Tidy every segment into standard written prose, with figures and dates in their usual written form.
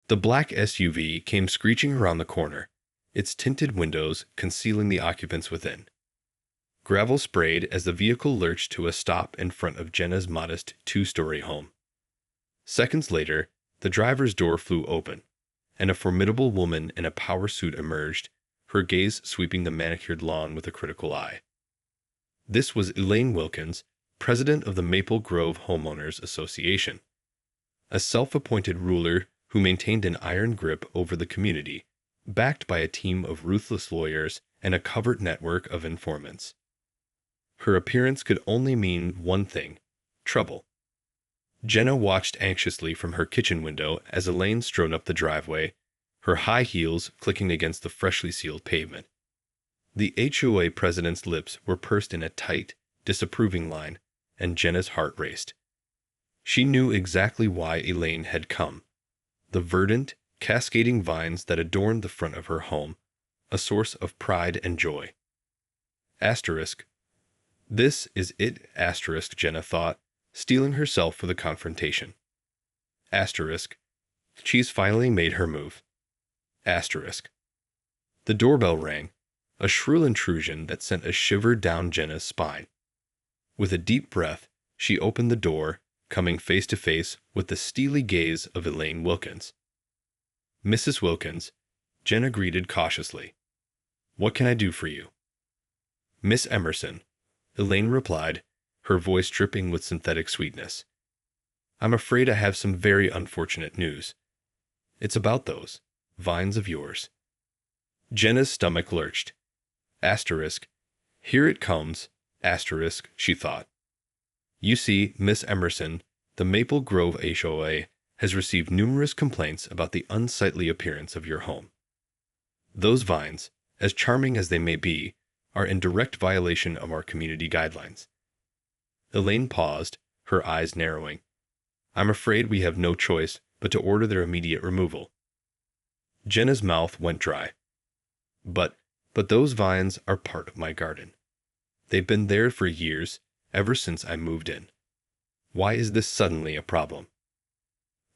The black SUV came screeching around the corner, its tinted windows concealing the occupants within. Gravel sprayed as the vehicle lurched to a stop in front of Jenna's modest two-story home. Seconds later, the driver's door flew open, and a formidable woman in a power suit emerged, her gaze sweeping the manicured lawn with a critical eye. This was Elaine Wilkins, president of the Maple Grove Homeowners Association, a self-appointed ruler who maintained an iron grip over the community, backed by a team of ruthless lawyers and a covert network of informants. Her appearance could only mean one thing: trouble. Jenna watched anxiously from her kitchen window as Elaine strode up the driveway, her high heels clicking against the freshly sealed pavement. The HOA president's lips were pursed in a tight, disapproving line, and Jenna's heart raced. She knew exactly why Elaine had come. The verdant, cascading vines that adorned the front of her home, a source of pride and joy. Asterisk. This is it, asterisk, Jenna thought, steeling herself for the confrontation. Asterisk. She's finally made her move. Asterisk. The doorbell rang, a shrill intrusion that sent a shiver down Jenna's spine. With a deep breath, she opened the door, coming face to face with the steely gaze of Elaine Wilkins. Mrs. Wilkins, Jenna greeted cautiously. What can I do for you? Miss Emerson, Elaine replied, her voice dripping with synthetic sweetness. I'm afraid I have some very unfortunate news. It's about those vines of yours. Jenna's stomach lurched. Asterisk. Here it comes, asterisk, she thought. You see, Miss Emerson, the Maple Grove HOA has received numerous complaints about the unsightly appearance of your home. Those vines, as charming as they may be, are in direct violation of our community guidelines. Elaine paused, her eyes narrowing. I'm afraid we have no choice but to order their immediate removal. Jenna's mouth went dry. But those vines are part of my garden. They've been there for years, ever since I moved in. Why is this suddenly a problem?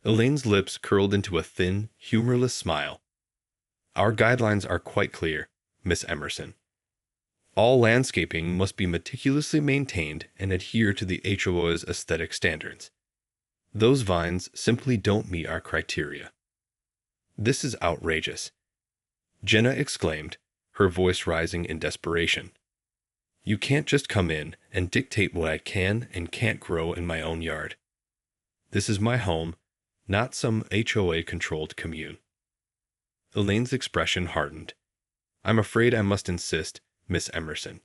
Elaine's lips curled into a thin, humorless smile. Our guidelines are quite clear, Miss Emerson. All landscaping must be meticulously maintained and adhere to the HOA's aesthetic standards. Those vines simply don't meet our criteria. This is outrageous, Jenna exclaimed, her voice rising in desperation. You can't just come in and dictate what I can and can't grow in my own yard. This is my home, not some HOA-controlled commune. Elaine's expression hardened. I'm afraid I must insist, Miss Emerson.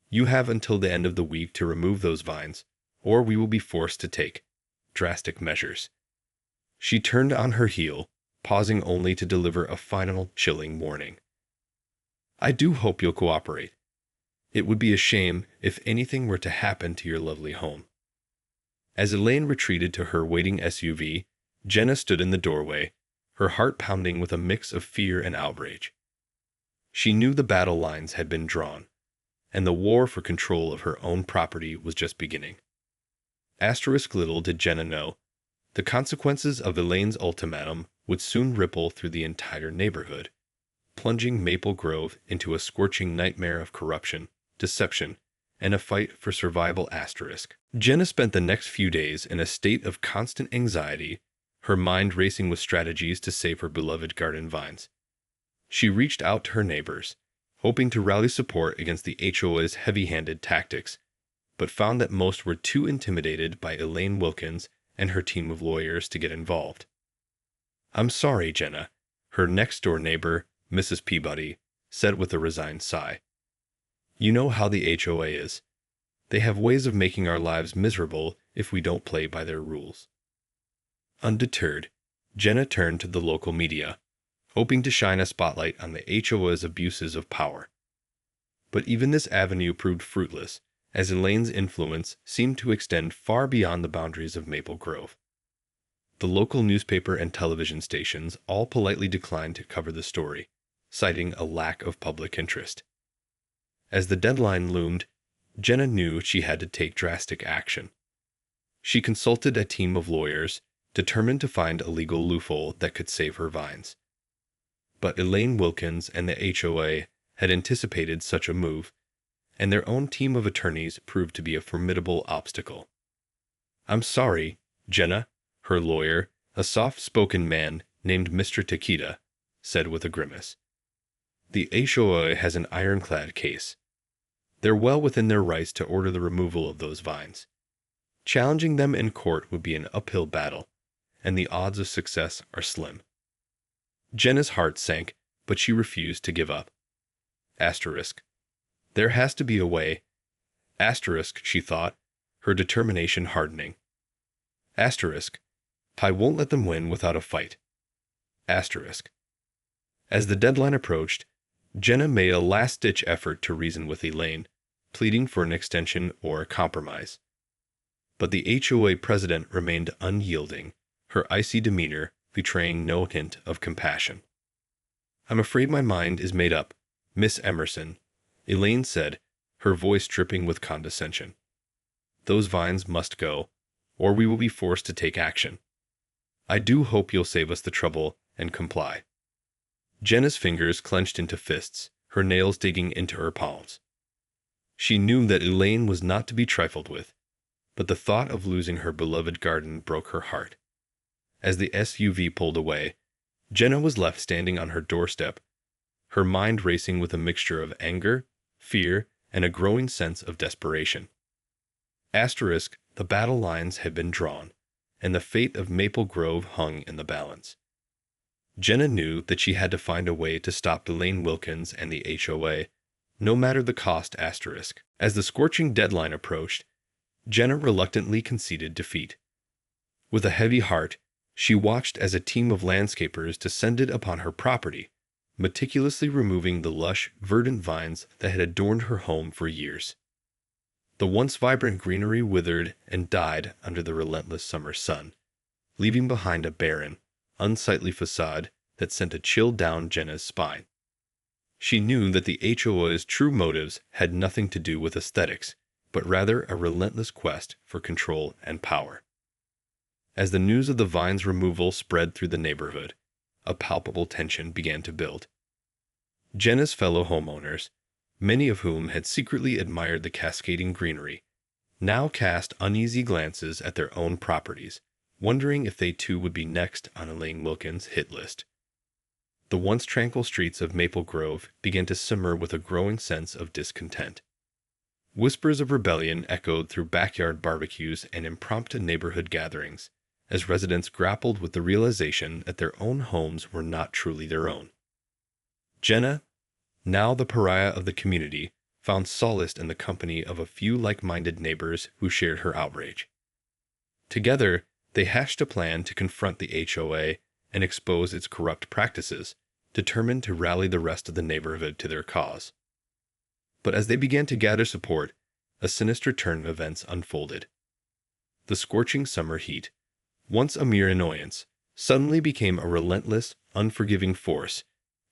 You have until the end of the week to remove those vines, or we will be forced to take drastic measures. She turned on her heel, pausing only to deliver a final, chilling warning. I do hope you'll cooperate. It would be a shame if anything were to happen to your lovely home. As Elaine retreated to her waiting SUV, Jenna stood in the doorway, her heart pounding with a mix of fear and outrage. She knew the battle lines had been drawn, and the war for control of her own property was just beginning. Asterisk little did Jenna know, the consequences of Elaine's ultimatum would soon ripple through the entire neighborhood, plunging Maple Grove into a scorching nightmare of corruption, deception, and a fight for survival. Asterisk. Jenna spent the next few days in a state of constant anxiety, her mind racing with strategies to save her beloved garden vines. She reached out to her neighbors, hoping to rally support against the HOA's heavy-handed tactics, but found that most were too intimidated by Elaine Wilkins and her team of lawyers to get involved. I'm sorry, Jenna, her next-door neighbor, Mrs. Peabody, said with a resigned sigh. You know how the HOA is. They have ways of making our lives miserable if we don't play by their rules. Undeterred, Jenna turned to the local media, hoping to shine a spotlight on the HOA's abuses of power. But even this avenue proved fruitless, as Elaine's influence seemed to extend far beyond the boundaries of Maple Grove. The local newspaper and television stations all politely declined to cover the story, citing a lack of public interest. As the deadline loomed, Jenna knew she had to take drastic action. She consulted a team of lawyers, determined to find a legal loophole that could save her vines. But Elaine Wilkins and the HOA had anticipated such a move, and their own team of attorneys proved to be a formidable obstacle. "I'm sorry, Jenna," her lawyer, a soft-spoken man named Mr. Takeda, said with a grimace. "The HOA has an ironclad case. They're well within their rights to order the removal of those vines. Challenging them in court would be an uphill battle, and the odds of success are slim." Jenna's heart sank, but she refused to give up. Asterisk. There has to be a way. Asterisk, she thought, her determination hardening. Asterisk. I won't let them win without a fight. Asterisk. As the deadline approached, Jenna made a last-ditch effort to reason with Elaine, pleading for an extension or a compromise. But the HOA president remained unyielding, her icy demeanor betraying no hint of compassion. "I'm afraid my mind is made up, Miss Emerson," Elaine said, her voice dripping with condescension. "Those vines must go, or we will be forced to take action. I do hope you'll save us the trouble and comply." Jenna's fingers clenched into fists, her nails digging into her palms. She knew that Elaine was not to be trifled with, but the thought of losing her beloved garden broke her heart. As the SUV pulled away, Jenna was left standing on her doorstep, her mind racing with a mixture of anger, fear, and a growing sense of desperation. Asterisk, the battle lines had been drawn, and the fate of Maple Grove hung in the balance. Jenna knew that she had to find a way to stop Elaine Wilkins and the HOA, no matter the cost. Asterisk. As the scorching deadline approached, Jenna reluctantly conceded defeat. With a heavy heart, she watched as a team of landscapers descended upon her property, meticulously removing the lush, verdant vines that had adorned her home for years. The once vibrant greenery withered and died under the relentless summer sun, leaving behind a barren, unsightly facade that sent a chill down Jenna's spine. She knew that the HOA's true motives had nothing to do with aesthetics, but rather a relentless quest for control and power. As the news of the vine's removal spread through the neighborhood, a palpable tension began to build. Jenna's fellow homeowners, many of whom had secretly admired the cascading greenery, now cast uneasy glances at their own properties, wondering if they too would be next on Elaine Wilkins' hit list. The once tranquil streets of Maple Grove began to simmer with a growing sense of discontent. Whispers of rebellion echoed through backyard barbecues and impromptu neighborhood gatherings, as residents grappled with the realization that their own homes were not truly their own. Jenna, now the pariah of the community, found solace in the company of a few like-minded neighbors who shared her outrage. Together, they hatched a plan to confront the HOA and expose its corrupt practices, determined to rally the rest of the neighborhood to their cause. But as they began to gather support, a sinister turn of events unfolded. The scorching summer heat, once a mere annoyance, suddenly became a relentless, unforgiving force,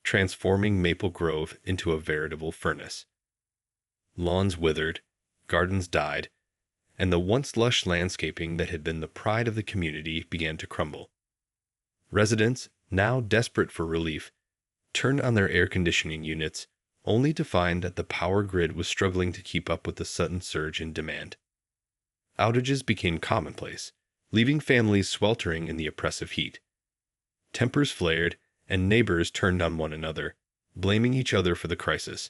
transforming Maple Grove into a veritable furnace. Lawns withered, gardens died, and the once lush landscaping that had been the pride of the community began to crumble. Residents, now desperate for relief, turned on their air conditioning units, only to find that the power grid was struggling to keep up with the sudden surge in demand. Outages became commonplace, leaving families sweltering in the oppressive heat. Tempers flared, and neighbors turned on one another, blaming each other for the crisis.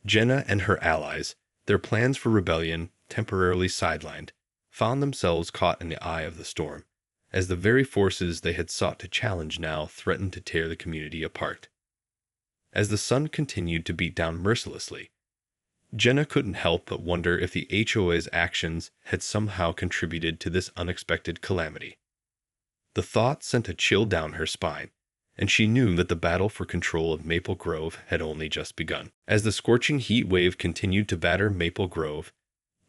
Jenna and her allies, their plans for rebellion temporarily sidelined, found themselves caught in the eye of the storm, as the very forces they had sought to challenge now threatened to tear the community apart. As the sun continued to beat down mercilessly, Jenna couldn't help but wonder if the HOA's actions had somehow contributed to this unexpected calamity. The thought sent a chill down her spine, and she knew that the battle for control of Maple Grove had only just begun. As the scorching heat wave continued to batter Maple Grove,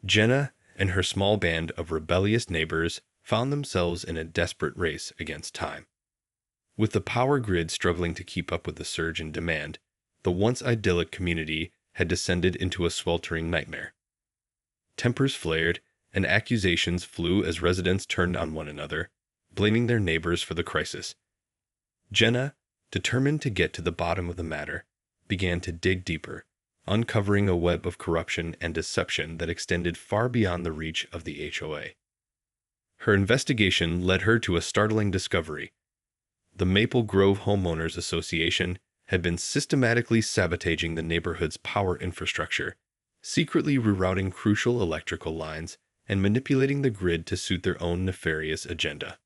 Jenna and her small band of rebellious neighbors found themselves in a desperate race against time. With the power grid struggling to keep up with the surge in demand, the once idyllic community had descended into a sweltering nightmare. Tempers flared, and accusations flew as residents turned on one another, blaming their neighbors for the crisis. Jenna, determined to get to the bottom of the matter, began to dig deeper, uncovering a web of corruption and deception that extended far beyond the reach of the HOA. Her investigation led her to a startling discovery. The Maple Grove Homeowners Association had been systematically sabotaging the neighborhood's power infrastructure, secretly rerouting crucial electrical lines and manipulating the grid to suit their own nefarious agenda.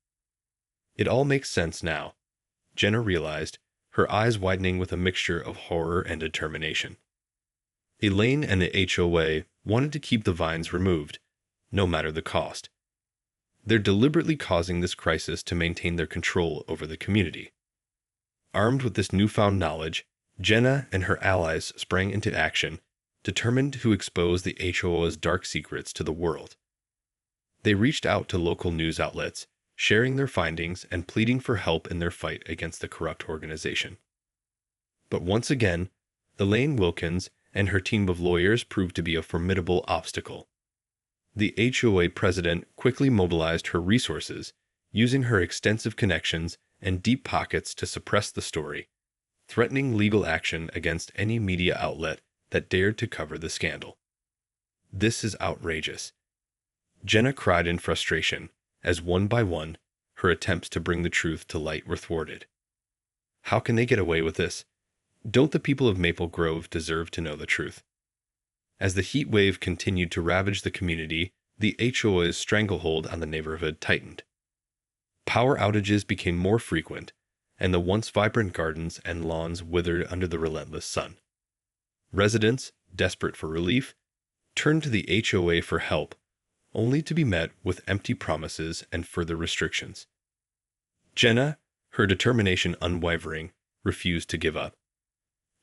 It all makes sense now, Jenna realized, her eyes widening with a mixture of horror and determination. Elaine and the HOA wanted to keep the vines removed, no matter the cost. They're deliberately causing this crisis to maintain their control over the community. Armed with this newfound knowledge, Jenna and her allies sprang into action, determined to expose the HOA's dark secrets to the world. They reached out to local news outlets, sharing their findings and pleading for help in their fight against the corrupt organization. But once again, Elaine Wilkins and her team of lawyers proved to be a formidable obstacle. The HOA president quickly mobilized her resources, using her extensive connections and deep pockets to suppress the story, threatening legal action against any media outlet that dared to cover the scandal. "This is outrageous," Jenna cried in frustration, as one by one, her attempts to bring the truth to light were thwarted. "How can they get away with this? Don't the people of Maple Grove deserve to know the truth?" As the heat wave continued to ravage the community, the HOA's stranglehold on the neighborhood tightened. Power outages became more frequent, and the once vibrant gardens and lawns withered under the relentless sun. Residents, desperate for relief, turned to the HOA for help, only to be met with empty promises and further restrictions. Jenna, her determination unwavering, refused to give up.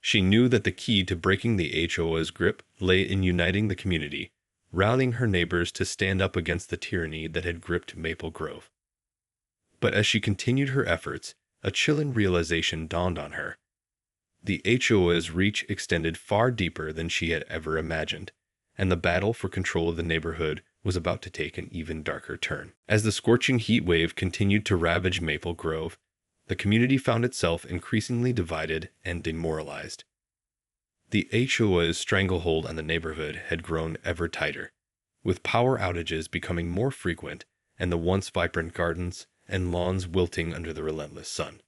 She knew that the key to breaking the HOA's grip lay in uniting the community, rallying her neighbors to stand up against the tyranny that had gripped Maple Grove. But as she continued her efforts, a chilling realization dawned on her. The HOA's reach extended far deeper than she had ever imagined, and the battle for control of the neighborhood was about to take an even darker turn. As the scorching heat wave continued to ravage Maple Grove, the community found itself increasingly divided and demoralized. The HOA's stranglehold on the neighborhood had grown ever tighter, with power outages becoming more frequent and the once vibrant gardens and lawns wilting under the relentless sun.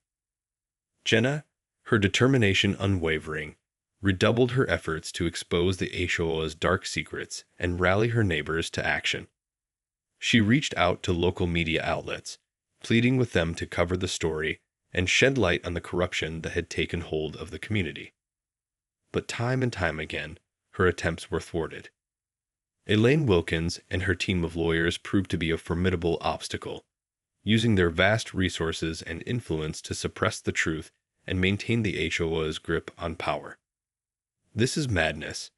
Jenna, her determination unwavering, redoubled her efforts to expose the HOA's dark secrets and rally her neighbors to action. She reached out to local media outlets, pleading with them to cover the story and shed light on the corruption that had taken hold of the community. But time and time again, her attempts were thwarted. Elaine Wilkins and her team of lawyers proved to be a formidable obstacle, using their vast resources and influence to suppress the truth and maintain the HOA's grip on power. "This is madness,"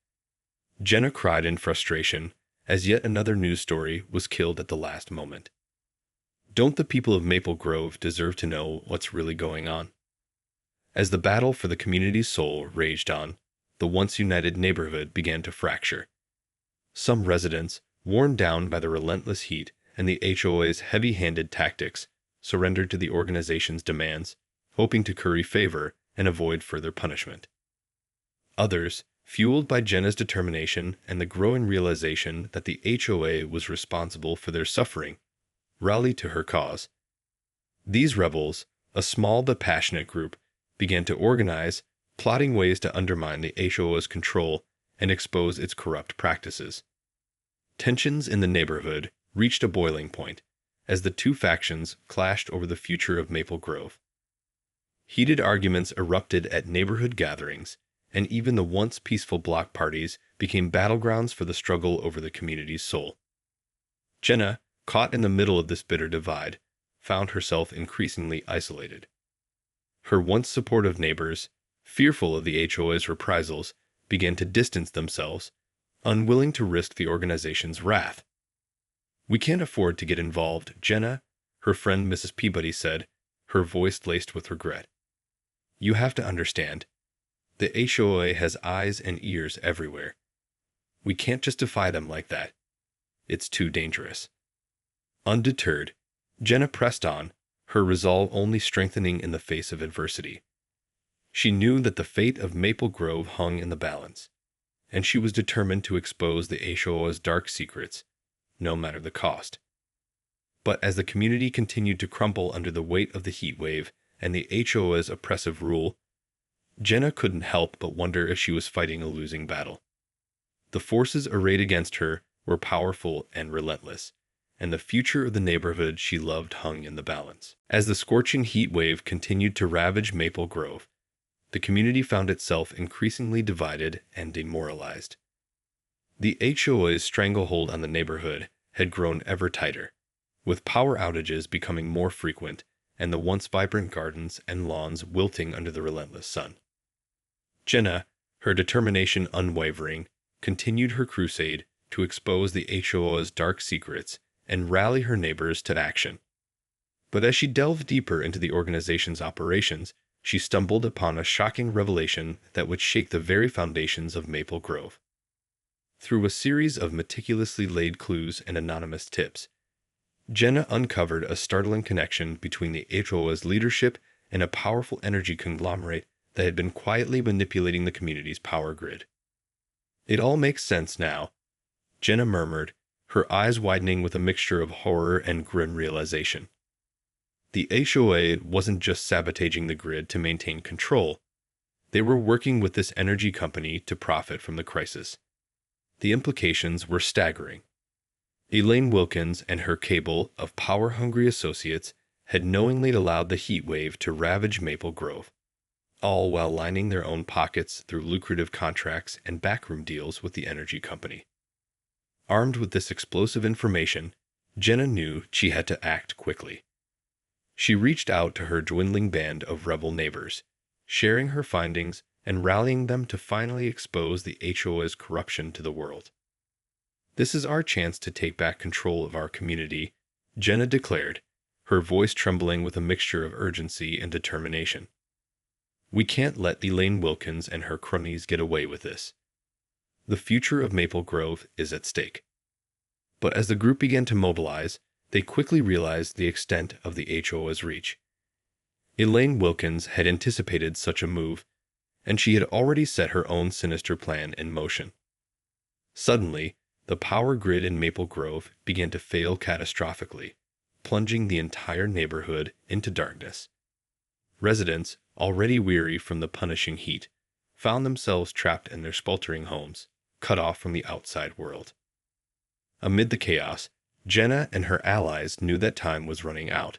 Jenna cried in frustration as yet another news story was killed at the last moment. "Don't the people of Maple Grove deserve to know what's really going on?" As the battle for the community's soul raged on, the once united neighborhood began to fracture. Some residents, worn down by the relentless heat and the HOA's heavy-handed tactics, surrendered to the organization's demands, hoping to curry favor and avoid further punishment. Others, fueled by Jenna's determination and the growing realization that the HOA was responsible for their suffering, rallied to her cause. These rebels, a small but passionate group, began to organize, plotting ways to undermine the HOA's control and expose its corrupt practices. Tensions in the neighborhood reached a boiling point as the two factions clashed over the future of Maple Grove. Heated arguments erupted at neighborhood gatherings, and even the once peaceful block parties became battlegrounds for the struggle over the community's soul. Jenna, caught in the middle of this bitter divide, found herself increasingly isolated. Her once supportive neighbors, fearful of the HOA's reprisals, began to distance themselves, unwilling to risk the organization's wrath. "We can't afford to get involved, Jenna," her friend Mrs. Peabody said, her voice laced with regret. "You have to understand. The HOA has eyes and ears everywhere. We can't just defy them like that. It's too dangerous." Undeterred, Jenna pressed on, her resolve only strengthening in the face of adversity. She knew that the fate of Maple Grove hung in the balance, and she was determined to expose the HOA's dark secrets, no matter the cost. But as the community continued to crumble under the weight of the heat wave and the HOA's oppressive rule, Jenna couldn't help but wonder if she was fighting a losing battle. The forces arrayed against her were powerful and relentless, and the future of the neighborhood she loved hung in the balance. As the scorching heat wave continued to ravage Maple Grove, the community found itself increasingly divided and demoralized. The HOA's stranglehold on the neighborhood had grown ever tighter, with power outages becoming more frequent and the once vibrant gardens and lawns wilting under the relentless sun. Jenna, her determination unwavering, continued her crusade to expose the HOA's dark secrets and rally her neighbors to action. But as she delved deeper into the organization's operations, she stumbled upon a shocking revelation that would shake the very foundations of Maple Grove. Through a series of meticulously laid clues and anonymous tips, Jenna uncovered a startling connection between the HOA's leadership and a powerful energy conglomerate that had been quietly manipulating the community's power grid. "It all makes sense now," Jenna murmured, her eyes widening with a mixture of horror and grim realization. The HOA wasn't just sabotaging the grid to maintain control. They were working with this energy company to profit from the crisis. The implications were staggering. Elaine Wilkins and her cabal of power-hungry associates had knowingly allowed the heat wave to ravage Maple Grove, all while lining their own pockets through lucrative contracts and backroom deals with the energy company. Armed with this explosive information, Jenna knew she had to act quickly. She reached out to her dwindling band of rebel neighbors, sharing her findings and rallying them to finally expose the HOA's corruption to the world. "This is our chance to take back control of our community," Jenna declared, her voice trembling with a mixture of urgency and determination. "We can't let Elaine Wilkins and her cronies get away with this. The future of Maple Grove is at stake." But as the group began to mobilize, they quickly realized the extent of the HOA's reach. Elaine Wilkins had anticipated such a move, and she had already set her own sinister plan in motion. Suddenly, the power grid in Maple Grove began to fail catastrophically, plunging the entire neighborhood into darkness. Residents, already weary from the punishing heat, found themselves trapped in their sweltering homes, cut off from the outside world. Amid the chaos, Jenna and her allies knew that time was running out.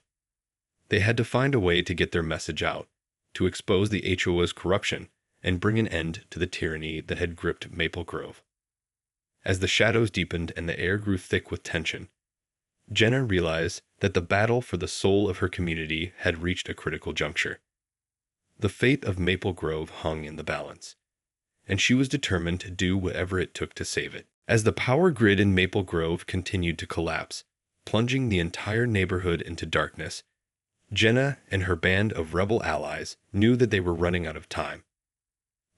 They had to find a way to get their message out, to expose the HOA's corruption and bring an end to the tyranny that had gripped Maple Grove. As the shadows deepened and the air grew thick with tension, Jenna realized that the battle for the soul of her community had reached a critical juncture. The fate of Maple Grove hung in the balance, and she was determined to do whatever it took to save it. As the power grid in Maple Grove continued to collapse, plunging the entire neighborhood into darkness, Jenna and her band of rebel allies knew that they were running out of time.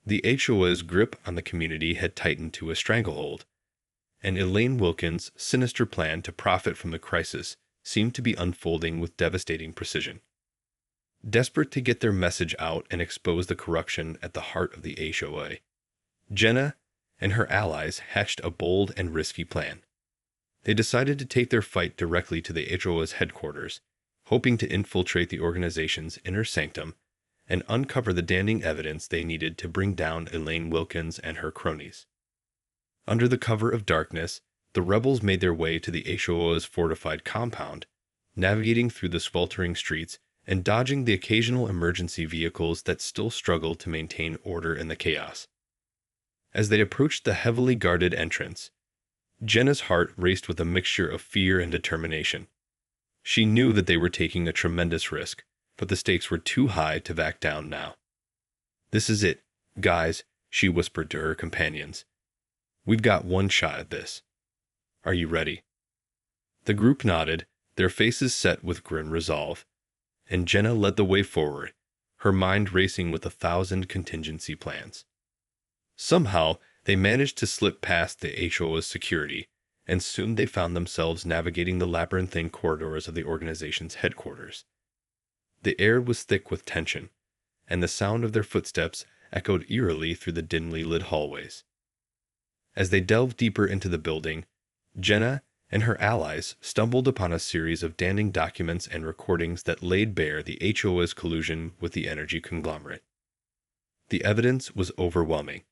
The HOA's grip on the community had tightened to a stranglehold, and Elaine Wilkins' sinister plan to profit from the crisis seemed to be unfolding with devastating precision. Desperate to get their message out and expose the corruption at the heart of the HOA, Jenna and her allies hatched a bold and risky plan. They decided to take their fight directly to the HOA's headquarters, hoping to infiltrate the organization's inner sanctum and uncover the damning evidence they needed to bring down Elaine Wilkins and her cronies. Under the cover of darkness, the rebels made their way to the HOA's fortified compound, navigating through the sweltering streets and dodging the occasional emergency vehicles that still struggled to maintain order in the chaos. As they approached the heavily guarded entrance, Jenna's heart raced with a mixture of fear and determination. She knew that they were taking a tremendous risk, but the stakes were too high to back down now. "This is it, guys," she whispered to her companions. "We've got one shot at this. Are you ready?" The group nodded, their faces set with grim resolve, and Jenna led the way forward, her mind racing with 1,000 contingency plans. Somehow, they managed to slip past the HOA's security and soon they found themselves navigating the labyrinthine corridors of the organization's headquarters. The air was thick with tension, and the sound of their footsteps echoed eerily through the dimly lit hallways. As they delved deeper into the building, Jenna and her allies stumbled upon a series of damning documents and recordings that laid bare the HOA's collusion with the energy conglomerate. The evidence was overwhelming,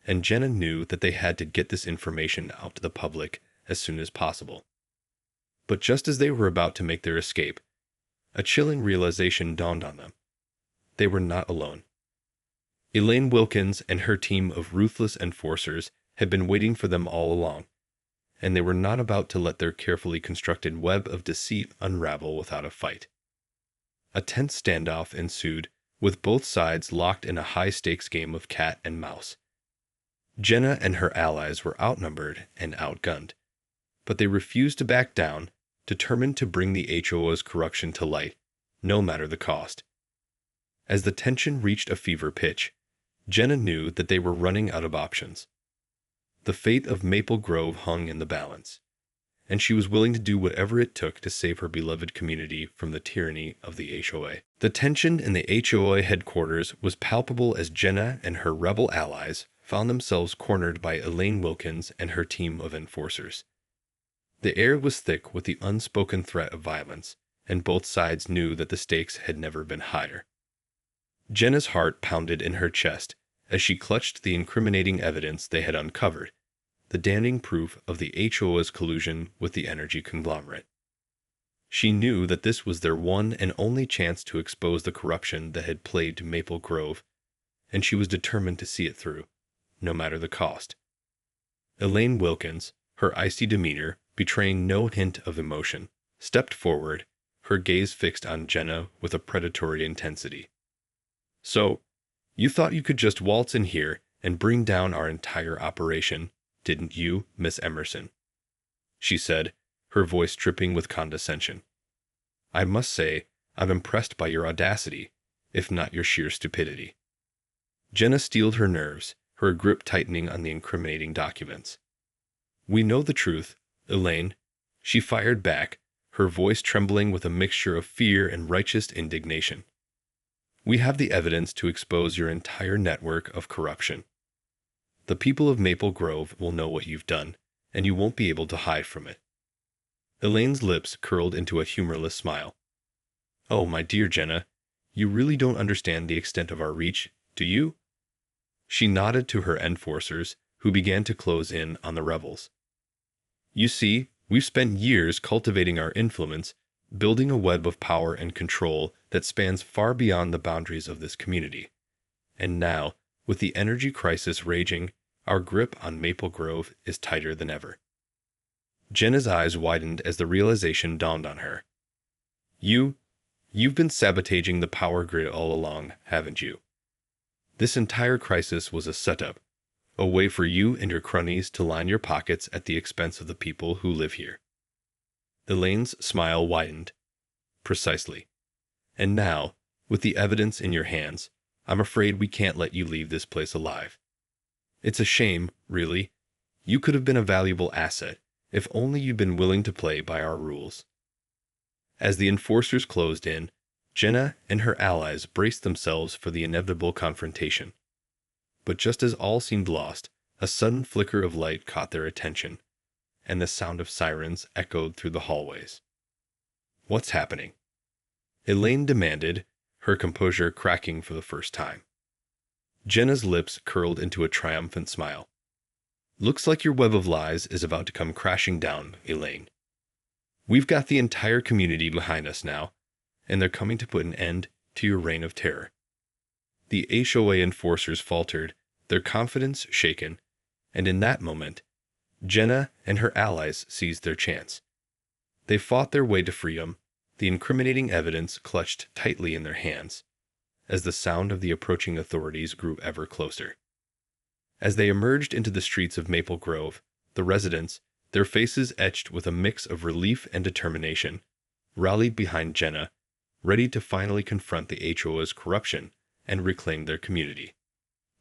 and Jenna knew that they had to get this information out to the public as soon as possible. But just as they were about to make their escape, a chilling realization dawned on them. They were not alone. Elaine Wilkins and her team of ruthless enforcers had been waiting for them all along, and they were not about to let their carefully constructed web of deceit unravel without a fight. A tense standoff ensued, with both sides locked in a high-stakes game of cat and mouse. Jenna and her allies were outnumbered and outgunned, but they refused to back down, determined to bring the HOA's corruption to light, no matter the cost. As the tension reached a fever pitch, Jenna knew that they were running out of options. The fate of Maple Grove hung in the balance, and she was willing to do whatever it took to save her beloved community from the tyranny of the HOA. The tension in the HOA headquarters was palpable as Jenna and her rebel allies found themselves cornered by Elaine Wilkins and her team of enforcers. The air was thick with the unspoken threat of violence, and both sides knew that the stakes had never been higher. Jenna's heart pounded in her chest as she clutched the incriminating evidence they had uncovered, the damning proof of the HOA's collusion with the energy conglomerate. She knew that this was their one and only chance to expose the corruption that had plagued Maple Grove, and she was determined to see it through, no matter the cost. Elaine Wilkins, her icy demeanor betraying no hint of emotion, stepped forward, her gaze fixed on Jenna with a predatory intensity. "So, you thought you could just waltz in here and bring down our entire operation, didn't you, Miss Emerson?" she said, her voice dripping with condescension. "I must say, I'm impressed by your audacity, if not your sheer stupidity." Jenna steeled her nerves, her grip tightening on the incriminating documents. "We know the truth, Elaine," she fired back, her voice trembling with a mixture of fear and righteous indignation. "We have the evidence to expose your entire network of corruption. The people of Maple Grove will know what you've done, and you won't be able to hide from it." Elaine's lips curled into a humorless smile. "Oh, my dear Jenna, you really don't understand the extent of our reach, do you?" She nodded to her enforcers, who began to close in on the rebels. "You see, we've spent years cultivating our influence, building a web of power and control that spans far beyond the boundaries of this community. And now, with the energy crisis raging, our grip on Maple Grove is tighter than ever." Jenna's eyes widened as the realization dawned on her. You've been sabotaging the power grid all along, haven't you? This entire crisis was a setup, a way for you and your cronies to line your pockets at the expense of the people who live here." Elaine's smile widened. "Precisely. And now, with the evidence in your hands, I'm afraid we can't let you leave this place alive. It's a shame, really. You could have been a valuable asset, if only you'd been willing to play by our rules." As the enforcers closed in, Jenna and her allies braced themselves for the inevitable confrontation. But just as all seemed lost, a sudden flicker of light caught their attention, and the sound of sirens echoed through the hallways. "What's happening?" Elaine demanded, her composure cracking for the first time. Jenna's lips curled into a triumphant smile. "Looks like your web of lies is about to come crashing down, Elaine. We've got the entire community behind us now, and they're coming to put an end to your reign of terror." The HOA enforcers faltered, their confidence shaken, and in that moment, Jenna and her allies seized their chance. They fought their way to freedom, the incriminating evidence clutched tightly in their hands, as the sound of the approaching authorities grew ever closer. As they emerged into the streets of Maple Grove, the residents, their faces etched with a mix of relief and determination, rallied behind Jenna, ready to finally confront the HOA's corruption and reclaim their community.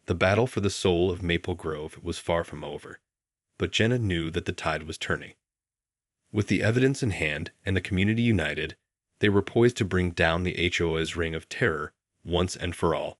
The battle for the soul of Maple Grove was far from over, but Jenna knew that the tide was turning. With the evidence in hand and the community united, they were poised to bring down the HOA's reign of terror once and for all.